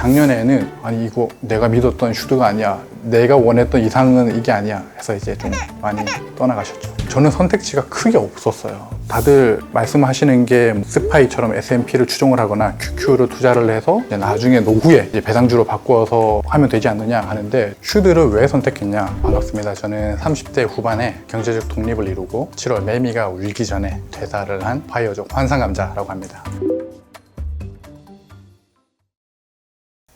작년에는 아니 이거 내가 믿었던 슈드가 아니야, 내가 원했던 이상은 이게 아니야 해서 이제 좀 많이 떠나가셨죠. 저는 선택지가 크게 없었어요. 다들 말씀하시는 게 스파이처럼 S&P를 추종을 하거나 QQ를 투자를 해서 이제 나중에 노후에 이제 배당주로 바꿔서 하면 되지 않느냐 하는데, 슈드를 왜 선택했냐? 반갑습니다. 저는 30대 후반에 경제적 독립을 이루고 7월 매미가 울기 전에 퇴사를 한 파이어족 환상감자라고 합니다.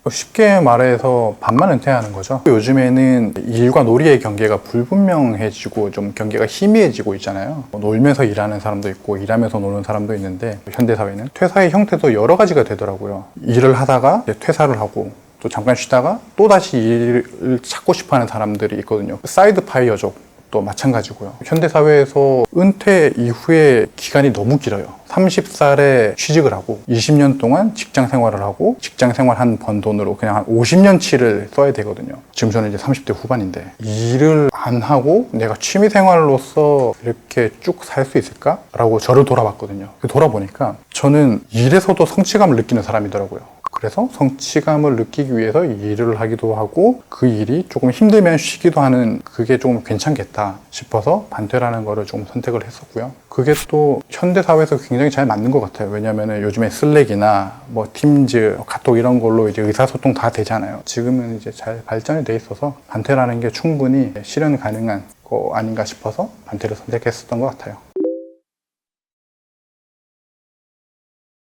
쉽게 말해서 반만 은퇴하는 거죠. 요즘에는 일과 놀이의 경계가 불분명해지고 좀 경계가 희미해지고 있잖아요. 놀면서 일하는 사람도 있고 일하면서 노는 사람도 있는데, 현대사회는 퇴사의 형태도 여러 가지가 되더라고요. 일을 하다가 이제 퇴사를 하고 또 잠깐 쉬다가 또 다시 일을 찾고 싶어하는 사람들이 있거든요. 사이드 파이어족 또 마찬가지고요. 현대사회에서 은퇴 이후에 기간이 너무 길어요. 30살에 취직을 하고 20년 동안 직장 생활을 하고 직장 생활 번 돈으로 그냥 한 50년치를 써야 되거든요. 지금 저는 이제 30대 후반인데 일을 안 하고 내가 취미 생활로서 이렇게 쭉 살 수 있을까? 라고 저를 돌아봤거든요. 돌아보니까 저는 일에서도 성취감을 느끼는 사람이더라고요. 그래서 성취감을 느끼기 위해서 일을 하기도 하고 그 일이 조금 힘들면 쉬기도 하는, 그게 조금 괜찮겠다 싶어서 반퇴라는 거를 조금 선택을 했었고요. 그게 또 현대사회에서 굉장히 잘 맞는 것 같아요. 왜냐하면 요즘에 슬랙이나 뭐 팀즈, 카톡 이런 걸로 이제 의사소통 다 되잖아요. 지금은 이제 잘 발전이 돼 있어서 반퇴라는 게 충분히 실현 가능한 거 아닌가 싶어서 반퇴를 선택했었던 것 같아요.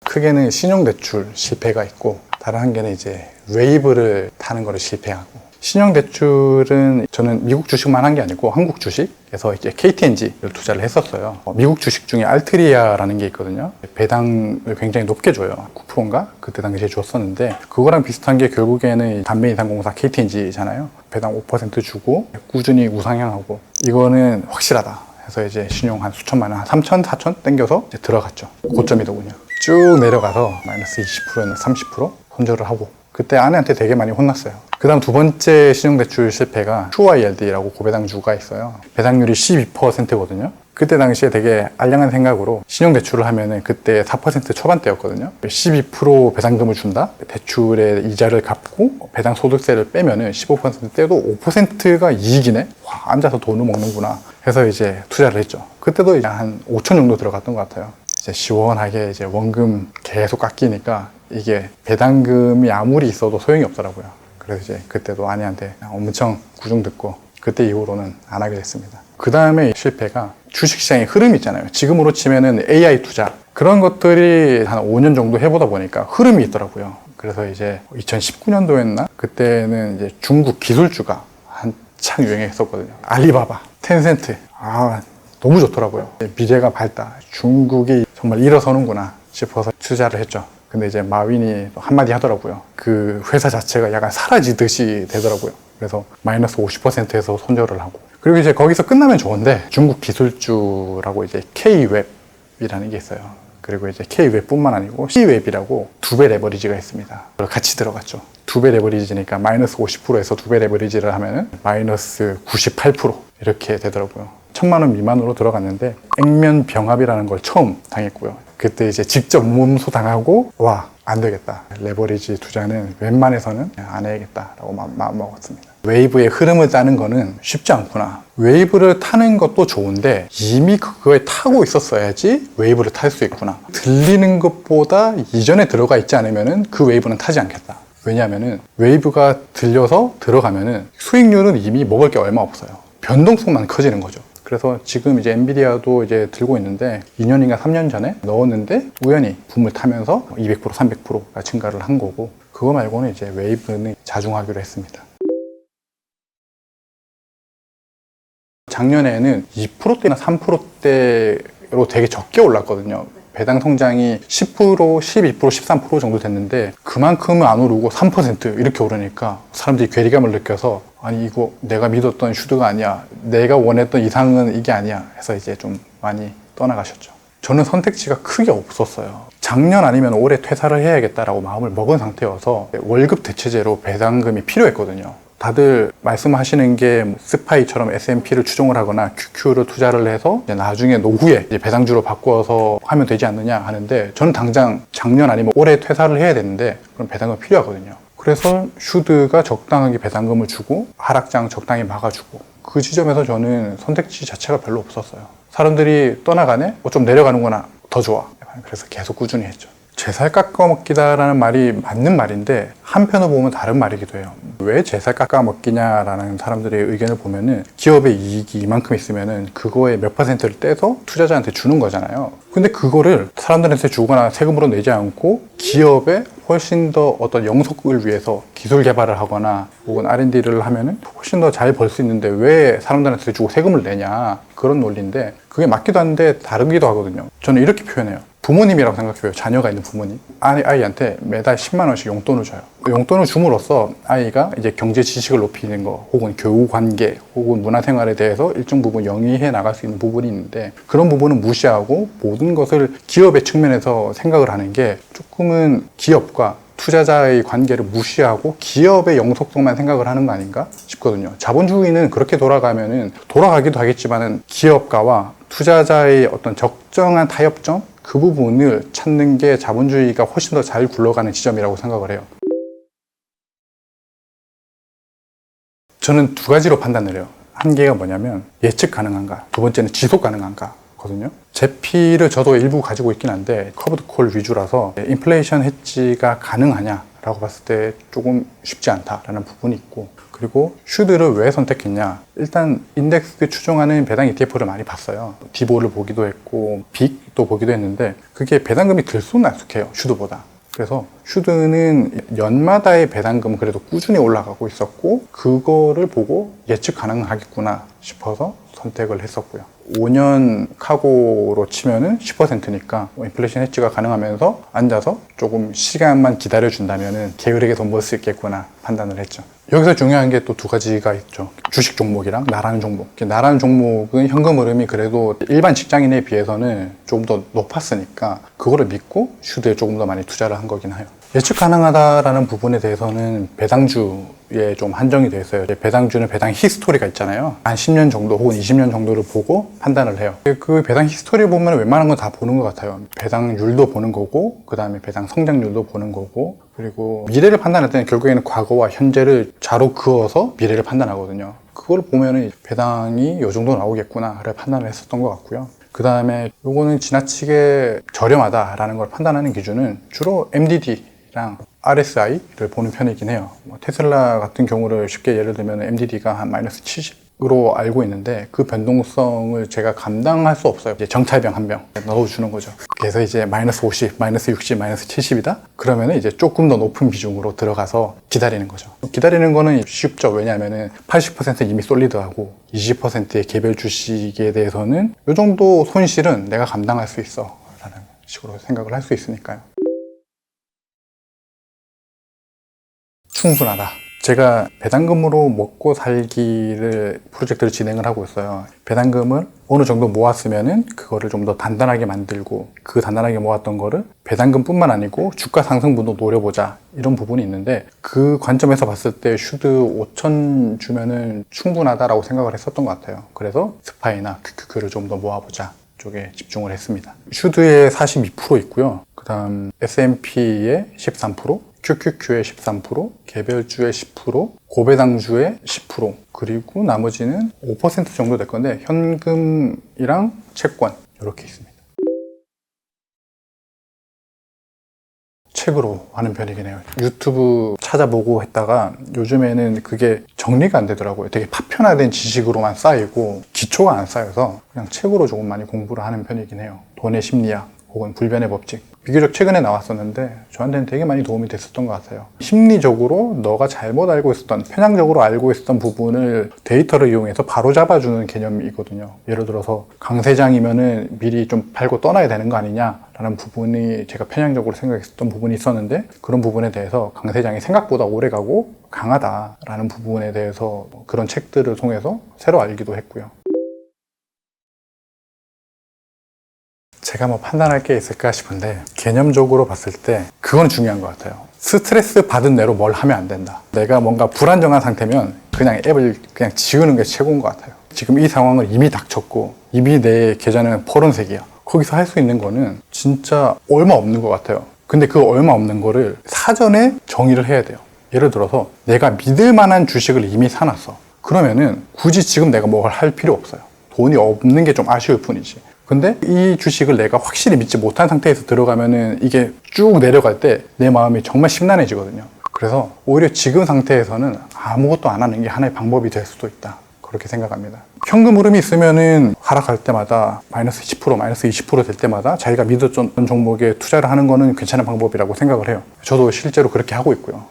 크게는 신용대출 실패가 있고, 다른 한 개는 이제 웨이브를 타는 거를 실패하고. 신용대출은 저는 미국 주식만 한 게 아니고 한국 주식에서 이제 KTNG를 투자를 했었어요. 미국 주식 중에 알트리아라는 게 있거든요. 배당을 굉장히 높게 줘요. 9%인가? 그때 당시에 줬었는데, 그거랑 비슷한 게 결국에는 담배인상공사 KTNG잖아요. 배당 5% 주고 꾸준히 우상향하고, 이거는 확실하다 해서 이제 신용 한 수천만 원, 한 3천, 4천 땡겨서 이제 들어갔죠. 고점이더군요. 쭉 내려가서 마이너스 20%나 30% 손절을 하고, 그때 아내한테 되게 많이 혼났어요. 그 다음 두 번째 신용대출 실패가 QYLD라고 고배당주가 있어요. 배당률이 12%거든요. 그때 당시에 되게 알량한 생각으로 신용대출을 하면은 그때 4% 초반대였거든요. 12% 배당금을 준다? 대출의 이자를 갚고 배당 소득세를 빼면은 15% 떼도 5%가 이익이네? 와, 앉아서 돈을 먹는구나 해서 이제 투자를 했죠. 그때도 이제 한 5천 정도 들어갔던 것 같아요. 이제 시원하게 이제 원금 계속 깎이니까 이게 배당금이 아무리 있어도 소용이 없더라고요. 그래서 이제 그때도 아내한테 엄청 구중 듣고 그때 이후로는 안 하게 됐습니다. 그 다음에 실패가 주식시장의 흐름이 있잖아요. 지금으로 치면은 AI 투자, 그런 것들이 한 5년 정도 해보다 보니까 흐름이 있더라고요. 그래서 이제 2019년도였나? 그때는 이제 중국 기술주가 한창 유행했었거든요. 알리바바, 텐센트. 너무 좋더라고요. 미래가 밝다. 중국이 정말 일어서는구나 싶어서 투자를 했죠. 근데 이제 마윈이 한마디 하더라고요. 그 회사 자체가 약간 사라지듯이 되더라고요. 그래서 마이너스 50%에서 손절을 하고. 그리고 이제 거기서 끝나면 좋은데, 중국 기술주라고 이제 K웹이라는 게 있어요. 그리고 이제 K웹뿐만 아니고 C웹이라고 2배 레버리지가 있습니다. 같이 들어갔죠. 2배 레버리지니까 마이너스 50%에서 2배 레버리지를 하면은 마이너스 98% 이렇게 되더라고요. 1,000만 원 미만으로 들어갔는데 액면 병합이라는 걸 처음 당했고요. 그때 이제 직접 몸소 당하고, 안 되겠다. 레버리지 투자는 웬만해서는 안 해야겠다라고 마음 먹었습니다. 웨이브의 흐름을 따는 거는 쉽지 않구나. 웨이브를 타는 것도 좋은데 이미 그거에 타고 있었어야지 웨이브를 탈 수 있구나. 들리는 것보다 이전에 들어가 있지 않으면 그 웨이브는 타지 않겠다. 왜냐하면은 웨이브가 들려서 들어가면은 수익률은 이미 먹을 게 얼마 없어요. 변동성만 커지는 거죠. 그래서 지금 이제 엔비디아도 이제 들고 있는데 2년인가 3년 전에 넣었는데 우연히 붐을 타면서 200%, 300%가 증가를 한 거고, 그거 말고는 이제 웨이브는 자중하기로 했습니다. 작년에는 2%대나 3%대로 되게 적게 올랐거든요. 배당 성장이 10%, 12%, 13% 정도 됐는데 그만큼은 안 오르고 3% 이렇게 오르니까 사람들이 괴리감을 느껴서 아니 이거 내가 믿었던 슈드가 아니야, 내가 원했던 이상은 이게 아니야 해서 이제 좀 많이 떠나가셨죠. 저는 선택지가 크게 없었어요. 작년 아니면 올해 퇴사를 해야겠다라고 마음을 먹은 상태여서 월급 대체제로 배당금이 필요했거든요. 다들 말씀하시는 게 스파이처럼 S&P를 추종을 하거나 QQ를 투자를 해서 이제 나중에 노후에 이제 배당주로 바꿔서 하면 되지 않느냐 하는데, 저는 당장 작년 아니면 올해 퇴사를 해야 되는데 그럼 배당금 필요하거든요. 그래서 슈드가 적당하게 배당금을 주고 하락장 적당히 막아주고, 그 지점에서 저는 선택지 자체가 별로 없었어요. 사람들이 떠나가네? 좀 내려가는구나. 더 좋아. 그래서 계속 꾸준히 했죠. 제 살 깎아먹기다라는 말이 맞는 말인데 한편으로 보면 다른 말이기도 해요. 왜 제 살 깎아먹기냐라는 사람들의 의견을 보면은 기업의 이익이 이만큼 있으면은 그거의 몇 퍼센트를 떼서 투자자한테 주는 거잖아요. 근데 그거를 사람들한테 주거나 세금으로 내지 않고 기업에 훨씬 더 어떤 영속을 위해서 기술 개발을 하거나 혹은 R&D를 하면은 훨씬 더 잘 벌 수 있는데 왜 사람들한테 주고 세금을 내냐, 그런 논리인데 그게 맞기도 한데 다르기도 하거든요. 저는 이렇게 표현해요. 부모님이라고 생각해요. 자녀가 있는 부모님. 아이한테 매달 10만 원씩 용돈을 줘요. 용돈을 줌으로써 아이가 이제 경제 지식을 높이는 거, 혹은 교우 관계, 혹은 문화생활에 대해서 일정 부분 영위해 나갈 수 있는 부분이 있는데, 그런 부분은 무시하고 모든 것을 기업의 측면에서 생각을 하는 게 조금은 기업과 투자자의 관계를 무시하고 기업의 영속성만 생각을 하는 거 아닌가 싶거든요. 자본주의는 그렇게 돌아가면은 돌아가기도 하겠지만은 기업가와 투자자의 어떤 적정한 타협점, 그 부분을 찾는 게 자본주의가 훨씬 더 잘 굴러가는 지점이라고 생각을 해요. 저는 두 가지로 판단을 해요. 한 개가 뭐냐면 예측 가능한가, 두 번째는 지속 가능한가 거든요. 제피를 저도 일부 가지고 있긴 한데 커브드 콜 위주라서 인플레이션 해지가 가능하냐라고 봤을 때 조금 쉽지 않다라는 부분이 있고, 그리고 슈드를 왜 선택했냐, 일단 인덱스 추종하는 배당 ETF를 많이 봤어요. 디보를 보기도 했고 빅도 보기도 했는데 그게 배당금이 들쑥날쑥해요, 슈드보다. 그래서 슈드는 연마다의 배당금은 그래도 꾸준히 올라가고 있었고, 그거를 보고 예측 가능하겠구나 싶어서 선택을 했었고요. 5년 카고로 치면은 10%니까 인플레이션 해지가 가능하면서 앉아서 조금 시간만 기다려준다면은 게으르게 돈 벌 수 있겠구나 판단을 했죠. 여기서 중요한 게 또 두 가지가 있죠. 주식 종목이랑 나라는 종목. 나라는 종목은 현금 흐름이 그래도 일반 직장인에 비해서는 조금 더 높았으니까 그거를 믿고 슈드에 조금 더 많이 투자를 한 거긴 해요. 예측 가능하다라는 부분에 대해서는 배당주에 좀 한정이 되어 있어요. 배당주는 배당 히스토리가 있잖아요. 한 10년 정도 혹은 20년 정도를 보고 판단을 해요. 그 배당 히스토리 보면 웬만한 건 다 보는 것 같아요. 배당률도 보는 거고, 그 다음에 배당 성장률도 보는 거고, 그리고 미래를 판단할 때는 결국에는 과거와 현재를 좌로 그어서 미래를 판단하거든요. 그걸 보면은 배당이 이 정도 나오겠구나를 판단을 했었던 것 같고요. 그 다음에 요거는 지나치게 저렴하다라는 걸 판단하는 기준은 주로 MDD랑 RSI를 보는 편이긴 해요. 테슬라 같은 경우를 쉽게 예를 들면 MDD가 한 마이너스 70으로 알고 있는데 그 변동성을 제가 감당할 수 없어요. 이제 정찰병 한 병 넣어주는 거죠. 그래서 이제 마이너스 50, 마이너스 60, 마이너스 70이다? 그러면 이제 조금 더 높은 비중으로 들어가서 기다리는 거죠. 기다리는 거는 쉽죠. 왜냐하면 80% 이미 솔리드하고 20%의 개별 주식에 대해서는 이 정도 손실은 내가 감당할 수 있어 라는 식으로 생각을 할 수 있으니까요. 충분하다. 제가 배당금으로 먹고 살기를 프로젝트를 진행을 하고 있어요. 배당금을 어느 정도 모았으면은 그거를 좀 더 단단하게 만들고, 그 단단하게 모았던 거를 배당금뿐만 아니고 주가 상승분도 노려보자, 이런 부분이 있는데, 그 관점에서 봤을 때 슈드 5천 주면은 충분하다라고 생각을 했었던 것 같아요. 그래서 스파이나 QQQ를 좀 더 모아보자 쪽에 집중을 했습니다. 슈드에 42% 있고요. 그 다음 S&P에 13%, QQQ의 13%, 개별주의 10%, 고배당주의 10%, 그리고 나머지는 5% 정도 될 건데 현금이랑 채권 이렇게 있습니다. 책으로 하는 편이긴 해요. 유튜브 찾아보고 했다가 요즘에는 그게 정리가 안 되더라고요. 되게 파편화된 지식으로만 쌓이고 기초가 안 쌓여서 그냥 책으로 조금 많이 공부를 하는 편이긴 해요. 돈의 심리학 혹은 불변의 법칙. 비교적 최근에 나왔었는데 저한테는 되게 많이 도움이 됐었던 것 같아요. 심리적으로 너가 잘못 알고 있었던, 편향적으로 알고 있었던 부분을 데이터를 이용해서 바로 잡아주는 개념이거든요. 예를 들어서 강세장이면은 미리 좀 팔고 떠나야 되는 거 아니냐라는 부분이 제가 편향적으로 생각했었던 부분이 있었는데, 그런 부분에 대해서 강세장이 생각보다 오래가고 강하다라는 부분에 대해서 그런 책들을 통해서 새로 알기도 했고요. 제가 뭐 판단할 게 있을까 싶은데, 개념적으로 봤을 때 그건 중요한 것 같아요. 스트레스 받은 대로 뭘 하면 안 된다. 내가 뭔가 불안정한 상태면 그냥 앱을 그냥 지우는 게 최고인 것 같아요. 지금 이 상황을 이미 닥쳤고 이미 내 계좌는 푸른색이야. 거기서 할 수 있는 거는 진짜 얼마 없는 것 같아요. 근데 그 얼마 없는 거를 사전에 정의를 해야 돼요. 예를 들어서 내가 믿을 만한 주식을 이미 사놨어. 그러면은 굳이 지금 내가 뭘 할 필요 없어요. 돈이 없는 게 좀 아쉬울 뿐이지. 근데 이 주식을 내가 확실히 믿지 못한 상태에서 들어가면은 이게 쭉 내려갈 때 내 마음이 정말 심란해지거든요. 그래서 오히려 지금 상태에서는 아무것도 안 하는 게 하나의 방법이 될 수도 있다. 그렇게 생각합니다. 현금 흐름이 있으면은 하락할 때마다 마이너스 10%, 마이너스 20% 될 때마다 자기가 믿었던 종목에 투자를 하는 거는 괜찮은 방법이라고 생각을 해요. 저도 실제로 그렇게 하고 있고요.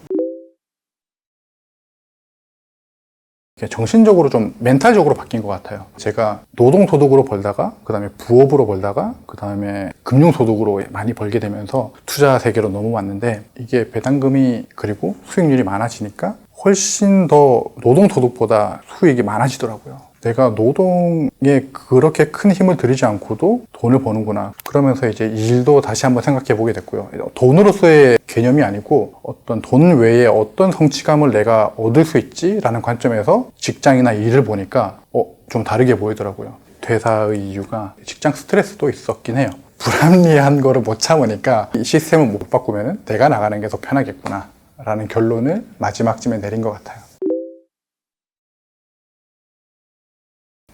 정신적으로 좀 멘탈적으로 바뀐 것 같아요. 제가 노동소득으로 벌다가 그 다음에 부업으로 벌다가 그 다음에 금융소득으로 많이 벌게 되면서 투자 세계로 넘어왔는데 이게 배당금이 그리고 수익률이 많아지니까 훨씬 더 노동소득보다 수익이 많아지더라고요. 내가 노동에 그렇게 큰 힘을 들이지 않고도 돈을 버는구나. 그러면서 이제 일도 다시 한번 생각해 보게 됐고요. 돈으로서의 개념이 아니고 어떤 돈 외에 어떤 성취감을 내가 얻을 수 있지라는 관점에서 직장이나 일을 보니까 좀 다르게 보이더라고요. 퇴사의 이유가 직장 스트레스도 있었긴 해요. 불합리한 거를 못 참으니까 이 시스템을 못 바꾸면 내가 나가는 게 더 편하겠구나 라는 결론을 마지막쯤에 내린 것 같아요.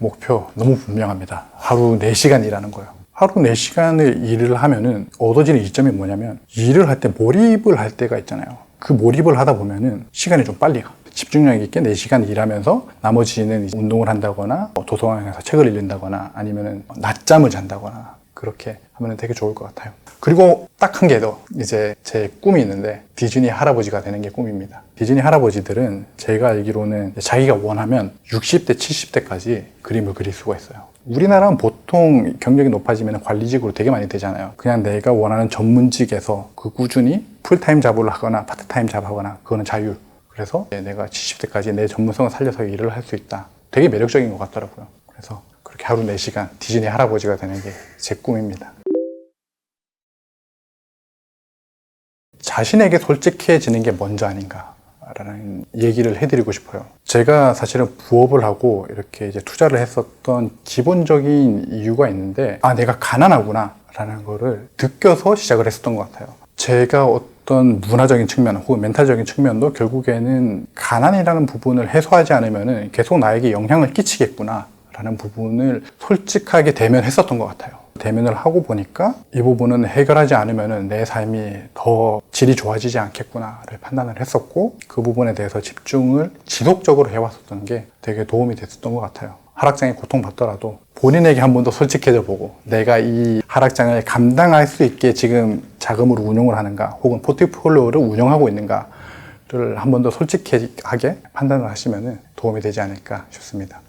목표 너무 분명합니다. 하루 4시간 일하는 거예요. 하루 4시간을 일을 하면은 얻어지는 이점이 뭐냐면 일을 할 때 몰입을 할 때가 있잖아요. 그 몰입을 하다 보면은 시간이 좀 빨리 가. 집중력 있게 4시간 일하면서 나머지는 운동을 한다거나 도서관에서 책을 읽는다거나 아니면은 낮잠을 잔다거나 그렇게 하면 되게 좋을 것 같아요. 그리고 딱 한 개 더 이제 제 꿈이 있는데 디즈니 할아버지가 되는 게 꿈입니다. 디즈니 할아버지들은 제가 알기로는 자기가 원하면 60대, 70대까지 그림을 그릴 수가 있어요. 우리나라는 보통 경력이 높아지면 관리직으로 되게 많이 되잖아요. 그냥 내가 원하는 전문직에서 그 꾸준히 풀타임 잡을 하거나 파트타임 잡하거나 그거는 자유. 그래서 내가 70대까지 내 전문성을 살려서 일을 할 수 있다. 되게 매력적인 것 같더라고요. 그래서 그렇게 하루 4시간 디즈니 할아버지가 되는 게 제 꿈입니다. 자신에게 솔직해지는 게 먼저 아닌가라는 얘기를 해드리고 싶어요. 제가 사실은 부업을 하고 이렇게 이제 투자를 했었던 기본적인 이유가 있는데 내가 가난하구나 라는 거를 느껴서 시작을 했었던 것 같아요. 제가 어떤 문화적인 측면 혹은 멘탈적인 측면도 결국에는 가난이라는 부분을 해소하지 않으면 계속 나에게 영향을 끼치겠구나 라는 부분을 솔직하게 대면했었던 것 같아요. 대면을 하고 보니까 이 부분은 해결하지 않으면 내 삶이 더 질이 좋아지지 않겠구나를 판단을 했었고 그 부분에 대해서 집중을 지속적으로 해왔었던 게 되게 도움이 됐었던 것 같아요. 하락장에 고통받더라도 본인에게 한 번 더 솔직해져 보고 내가 이 하락장을 감당할 수 있게 지금 자금으로 운용을 하는가 혹은 포트폴리오를 운영하고 있는가를 한 번 더 솔직하게 판단을 하시면 도움이 되지 않을까 싶습니다.